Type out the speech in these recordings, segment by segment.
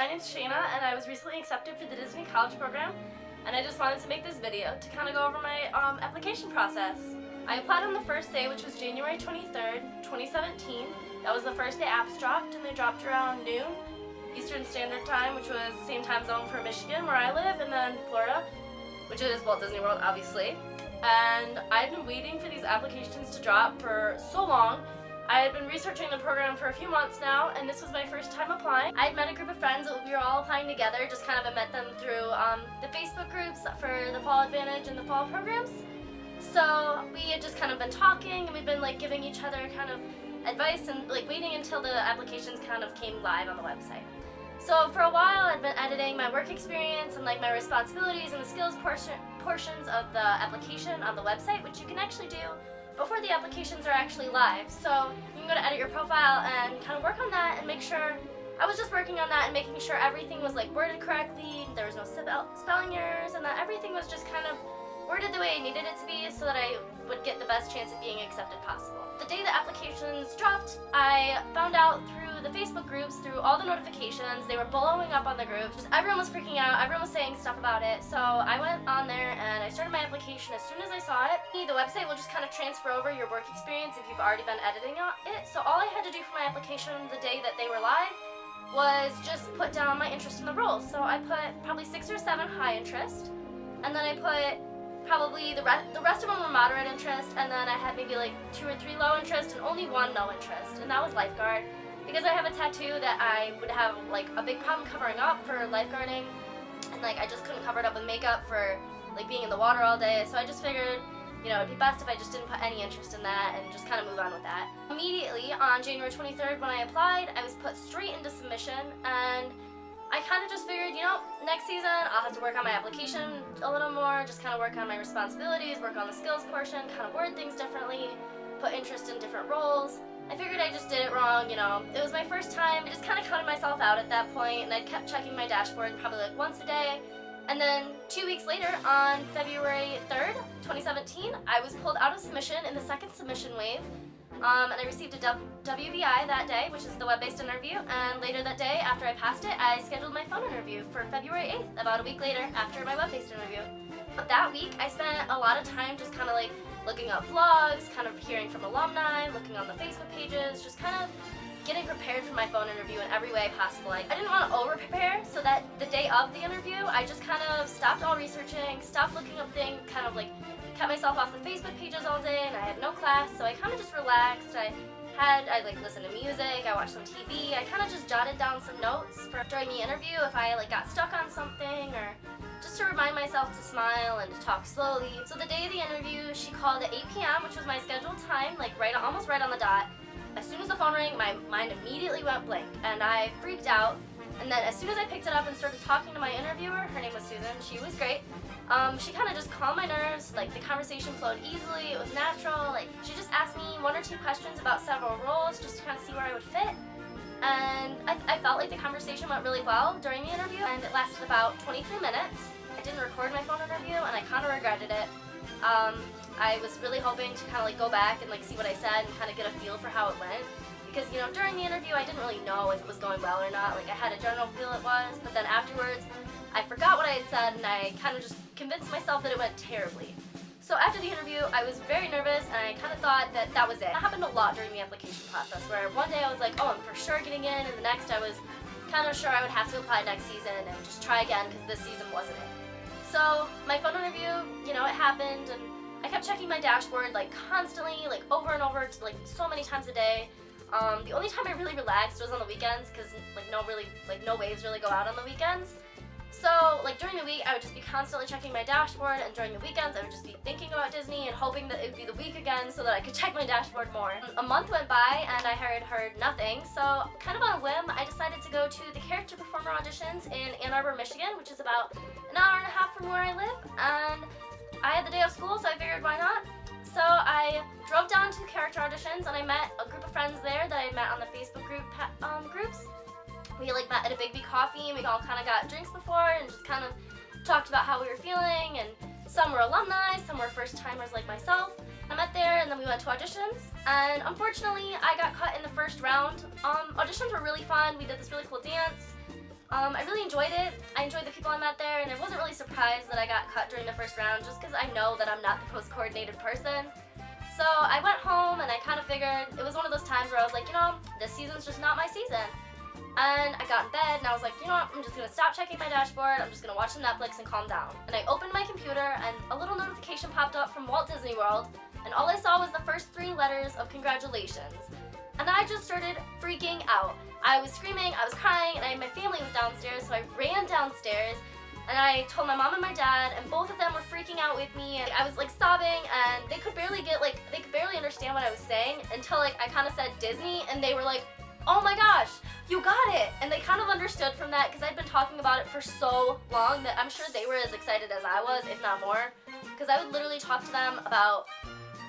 my name's Shayna, and I was recently accepted for the Disney College program, and I just wanted to make this video to kind of go over my application process. I applied on the first day, which was January 23rd, 2017. That was the first day apps dropped, and they dropped around noon Eastern Standard Time, which was the same time zone for Michigan, where I live, and then Florida, which is Walt Disney World, obviously. And I'd been waiting for these applications to drop for so long. I had been researching the program for a few months now, and this was my first time applying. I had met a group of friends that we were all applying together, just kind of met them through the Facebook groups for the Fall Advantage and the fall programs. So we had just kind of been talking, and we'd been like giving each other kind of advice and like waiting until the applications kind of came live on the website. So for a while I'd been editing my work experience and like my responsibilities and the skills portions of the application on the website, which you can actually do before the applications are actually live. So you can go to edit your profile and kind of work on that and make sure, I was just working on that and making sure everything was like worded correctly, there was no spelling errors, and that everything was just kind of worded the way I needed it to be so that I would get the best chance of being accepted possible. The day the applications dropped, I found out through the Facebook groups, through all the notifications, they were blowing up on the groups. Just everyone was freaking out, everyone was saying stuff about it. So I went on there and I started my application as soon as I saw it. The website will just kind of transfer over your work experience if you've already been editing it. So all I had to do for my application the day that they were live was just put down my interest in the role. So I put probably 6 or 7 high interest, and then I put probably the rest of them were moderate interest, and then I had maybe like 2 or 3 low interest and only 1 no interest, and that was lifeguard. Because I have a tattoo that I would have like a big problem covering up for lifeguarding, and like I just couldn't cover it up with makeup for like being in the water all day, so I just figured, you know, it'd be best if I just didn't put any interest in that and just kind of move on with that. Immediately on January 23rd when I applied, I was put straight into submission, and I kind of just figured, you know, next season I'll have to work on my application a little more, just kind of work on my responsibilities, work on the skills portion, kind of word things differently, put interest in different roles. I figured I just did it wrong, you know. It was my first time. I just kind of counted myself out at that point, and I kept checking my dashboard probably like once a day. And then 2 weeks later, on February 3rd, 2017, I was pulled out of submission in the second submission wave. And I received a WBI that day, which is the web-based interview, and later that day, after I passed it, I scheduled my phone interview for February 8th, about a week later, after my web-based interview. But that week, I spent a lot of time just kind of like looking up vlogs, kind of hearing from alumni, looking on the Facebook pages, just kind of getting prepared for my phone interview in every way possible. I didn't want to over-prepare, so that the day of the interview, I just kind of stopped all researching, stopped looking up things, kind of like kept myself off the Facebook pages all day, and I had no class, so I kind of just relaxed. I like listened to music, I watched some TV, I kind of just jotted down some notes for during the interview if I like got stuck on something, or just to remind myself to smile and to talk slowly. So the day of the interview, she called at 8 p.m., which was my scheduled time, like almost right on the dot. As soon as the phone rang, my mind immediately went blank, and I freaked out. And then as soon as I picked it up and started talking to my interviewer, her name was Susan, she was great. She kind of just calmed my nerves, like the conversation flowed easily, it was natural, like she just asked me 1 or 2 questions about several roles just to kind of see where I would fit. And I felt like the conversation went really well during the interview, and it lasted about 23 minutes. I didn't record my phone interview, and I kind of regretted it. I was really hoping to kind of like go back and like see what I said and kind of get a feel for how it went. Because, you know, during the interview I didn't really know if it was going well or not. Like I had a general feel it was, but then afterwards I forgot what I had said, and I kind of just convinced myself that it went terribly. So after the interview, I was very nervous, and I kind of thought that that was it. It happened a lot during the application process, where one day I was like, oh, I'm for sure getting in, and the next I was kind of sure I would have to apply next season and just try again because this season wasn't it. So my phone interview, you know, it happened, and I kept checking my dashboard like constantly, like over and over, like so many times a day. The only time I really relaxed was on the weekends, because like no waves really go out on the weekends. So like during the week I would just be constantly checking my dashboard, and during the weekends I would just be thinking about Disney and hoping that it would be the week again so that I could check my dashboard more. A month went by and I heard nothing, so kind of on a whim I decided to go to the character performer auditions in Ann Arbor, Michigan, which is about an hour and a half from where I live, and I had the day of school, so I figured why not. So I drove down to character auditions, and I met a group of friends there that I had met on the Facebook groups. We like met at a Big B Coffee, and we all kind of got drinks before and just kind of talked about how we were feeling, and some were alumni, some were first timers like myself. I met there, and then we went to auditions, and unfortunately I got cut in the first round. Auditions were really fun. We did this really cool dance. I really enjoyed it. I enjoyed the people I met there, and I wasn't really surprised that I got cut during the first round just because I know that I'm not the most coordinated person. So I went home and I kind of figured it was one of those times where I was like, you know, this season's just not my season. And I got in bed and I was like, you know what, I'm just going to stop checking my dashboard, I'm just going to watch some Netflix and calm down. And I opened my computer and a little notification popped up from Walt Disney World, and all I saw was the first 3 letters of congratulations. And I just started freaking out. I was screaming, I was crying, and my family was downstairs, so I ran downstairs and I told my mom and my dad, and both of them were freaking out with me, and I was like sobbing, and they could barely understand what I was saying until like I kind of said Disney, and they were like, oh my gosh, you got it! And they kind of understood from that because I'd been talking about it for so long that I'm sure they were as excited as I was, if not more, because I would literally talk to them about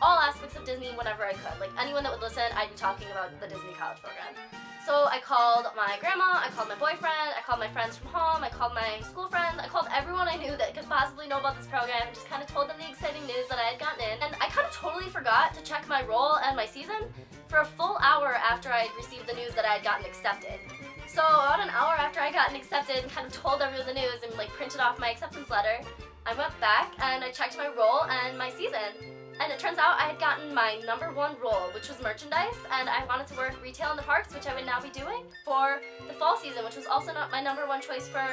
all aspects of Disney whenever I could. Like anyone that would listen, I'd be talking about the Disney College program. So I called my grandma, I called my boyfriend, I called my friends from home, I called my school friends, I called everyone I knew that could possibly know about this program and just kind of told them the exciting news that I had gotten in. And I kind of totally forgot to check my roll and my season for a full hour after I had received the news that I had gotten accepted. So about an hour after I gotten accepted and kind of told everyone the news and like printed off my acceptance letter, I went back and I checked my roll and my season. And it turns out I had gotten my #1 role, which was merchandise, and I wanted to work retail in the parks, which I would now be doing for the fall season, which was also not my #1 choice for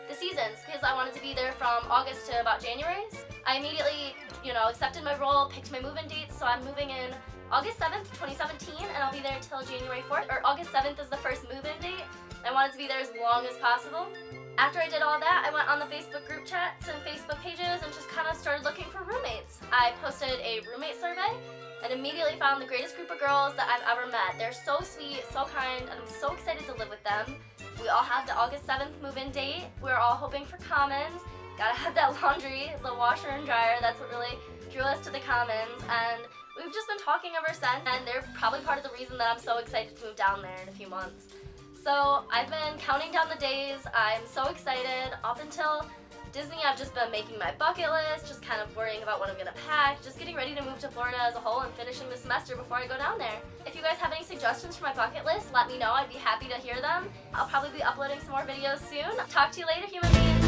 the seasons, because I wanted to be there from August to about January. I immediately, accepted my role, picked my move-in dates, so I'm moving in August 7th, 2017, and I'll be there until January 4th, or August 7th is the first move-in date. I wanted to be there as long as possible. After I did all that, I went on the Facebook group chats and Facebook pages and just kind of started looking for roommates. I posted a roommate survey and immediately found the greatest group of girls that I've ever met. They're so sweet, so kind, and I'm so excited to live with them. We all have the August 7th move-in date. We're all hoping for Commons. Gotta have that laundry, the washer and dryer. That's what really drew us to the Commons. And we've just been talking ever since, and they're probably part of the reason that I'm so excited to move down there in a few months. So I've been counting down the days. I'm so excited. Up until Disney, I've just been making my bucket list, just kind of worrying about what I'm going to pack, just getting ready to move to Florida as a whole and finishing the semester before I go down there. If you guys have any suggestions for my bucket list, let me know. I'd be happy to hear them. I'll probably be uploading some more videos soon. Talk to you later, human beings.